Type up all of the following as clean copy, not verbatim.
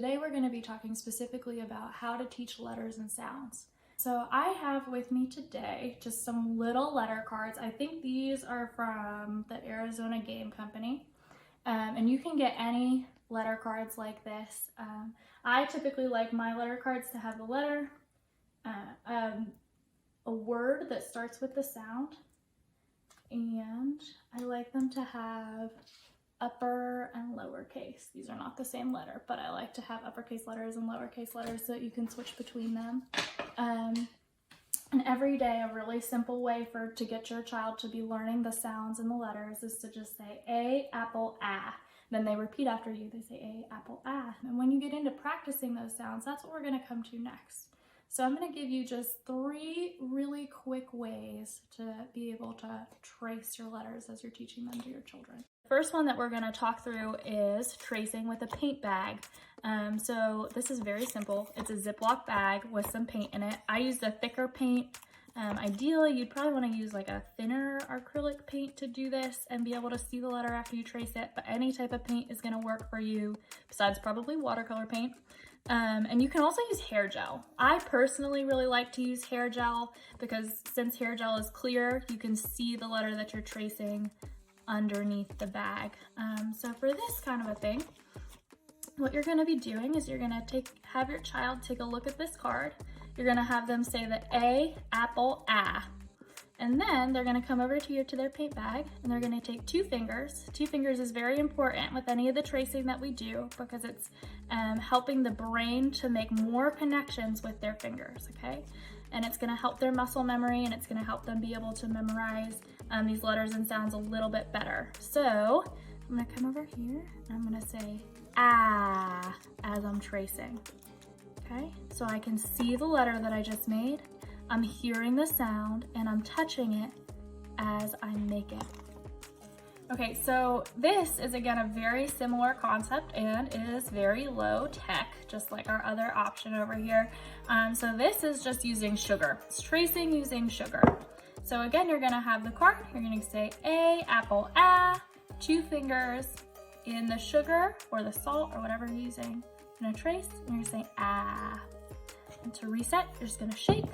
today we're going to be talking specifically about how to teach letters and sounds. So I have with me today just some little letter cards. I think these are from the Arizona Game Company, and you can get any letter cards like this. I typically like my letter cards to have the letter, a word that starts with the sound, and I like them to have upper and lowercase. These are not the same letter, but I like to have uppercase letters and lowercase letters so that you can switch between them. And every day, a really simple way to get your child to be learning the sounds and the letters is to just say A, apple, ah. Then they repeat after you. They say A, apple, ah. And when you get into practicing those sounds, that's what we're going to come to next. So I'm going to give you just 3 really quick ways to be able to trace your letters as you're teaching them to your children. The first one that we're going to talk through is tracing with a paint bag. So this is very simple. It's a Ziploc bag with some paint in it. I use the thicker paint. Ideally, you'd probably want to use like a thinner acrylic paint to do this and be able to see the letter after you trace it, but any type of paint is going to work for you, besides probably watercolor paint. And you can also use hair gel. I personally really like to use hair gel because since hair gel is clear, you can see the letter that you're tracing underneath the bag. So for this kind of a thing, what you're going to be doing is you're going to have your child take a look at this card. You're going to have them say the A, apple, ah. And then they're going to come over to their paint bag and they're going to take 2 fingers. 2 fingers is very important with any of the tracing that we do because it's helping the brain to make more connections with their fingers, okay? And it's going to help their muscle memory and it's going to help them be able to memorize these letters and sounds a little bit better. So I'm going to come over here and I'm going to say ah as I'm tracing, okay? So I can see the letter that I just made. I'm hearing the sound and I'm touching it as I make it. Okay, so this is again a very similar concept and it is very low tech, just like our other option over here. So this is just using sugar. It's tracing using sugar. So again, you're gonna have the card, you're gonna say A, apple, ah, 2 fingers in the sugar or the salt or whatever you're using. You're gonna trace and you're gonna say ah. And to reset, you're just gonna shake.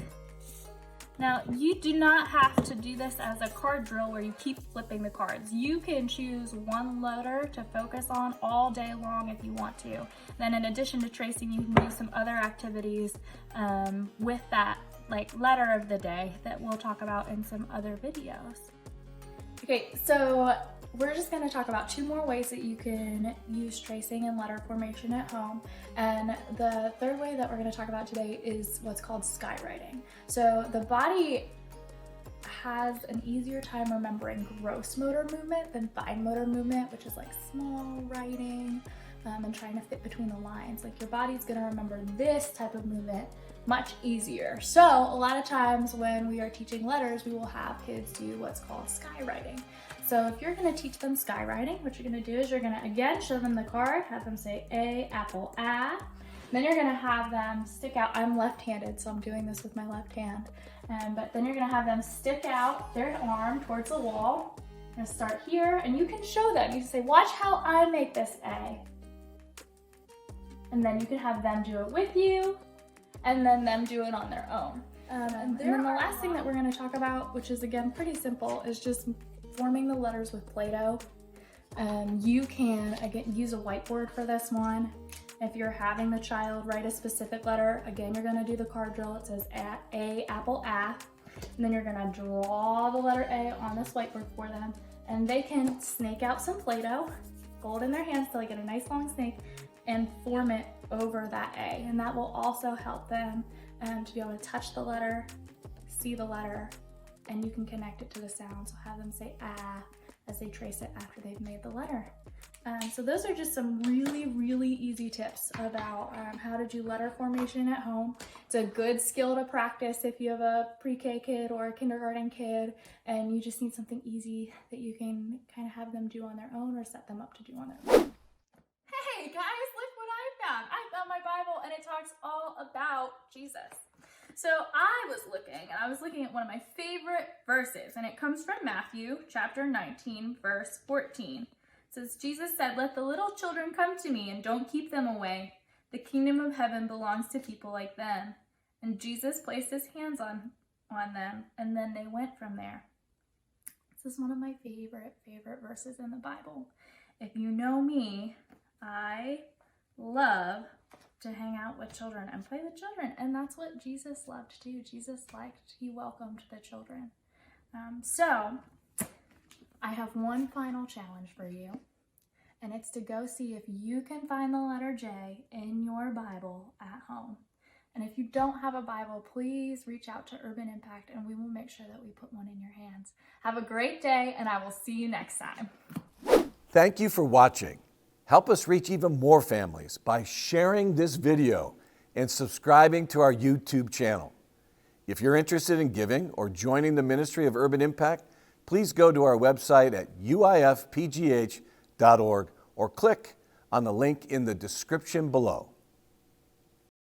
Now, you do not have to do this as a card drill where you keep flipping the cards. You can choose one letter to focus on all day long if you want to. Then in addition to tracing, you can do some other activities with that like letter of the day that we'll talk about in some other videos. Okay, so we're just going to talk about 2 more ways that you can use tracing and letter formation at home. And the third way that we're going to talk about today is what's called skywriting. So the body has an easier time remembering gross motor movement than fine motor movement, which is like small writing and trying to fit between the lines. Like your body's going to remember this type of movement much easier. So a lot of times when we are teaching letters, we will have kids do what's called skywriting. So if you're going to teach them skywriting, what you're going to do is you're going to again show them the card, have them say A, apple, ah. Then you're going to have them stick out. I'm left-handed, so I'm doing this with my left hand. But then you're going to have them stick out their arm towards the wall. I'm going to start here, and you can show them. You can say, watch how I make this A. And then you can have them do it with you, and then them do it on their own. And then the last thing that we're going to talk about, which is again pretty simple, is just forming the letters with Play-Doh. You can again use a whiteboard for this one. If you're having the child write a specific letter, again you're going to do the card drill. It says A, apple, ah, and then you're going to draw the letter A on this whiteboard for them, and they can snake out some Play-Doh, hold it in their hands till they get a nice long snake, and form it over that A, and that will also help them to be able to touch the letter, see the letter, and you can connect it to the sound. So have them say ah as they trace it after they've made the letter. So those are just some really, really easy tips about how to do letter formation at home. It's a good skill to practice if you have a pre-K kid or a kindergarten kid and you just need something easy that you can kind of have them do on their own or set them up to do on their own. Hey guys, look what I found. I found my Bible and it talks all about Jesus. So I was looking at one of my favorite verses, and it comes from Matthew chapter 19, verse 14. It says, Jesus said, "Let the little children come to me and don't keep them away, The kingdom of heaven belongs to people like them. And Jesus placed his hands on them, and then they went from there. This is one of my favorite verses in the Bible. If you know me, I love to hang out with children and play with children. And that's what Jesus loved too. He welcomed the children. So I have one final challenge for you. And it's to go see if you can find the letter J in your Bible at home. And if you don't have a Bible, please reach out to Urban Impact and we will make sure that we put one in your hands. Have a great day, and I will see you next time. Thank you for watching. Help us reach even more families by sharing this video and subscribing to our YouTube channel. If you're interested in giving or joining the Ministry of Urban Impact, please go to our website at uifpgh.org or click on the link in the description below.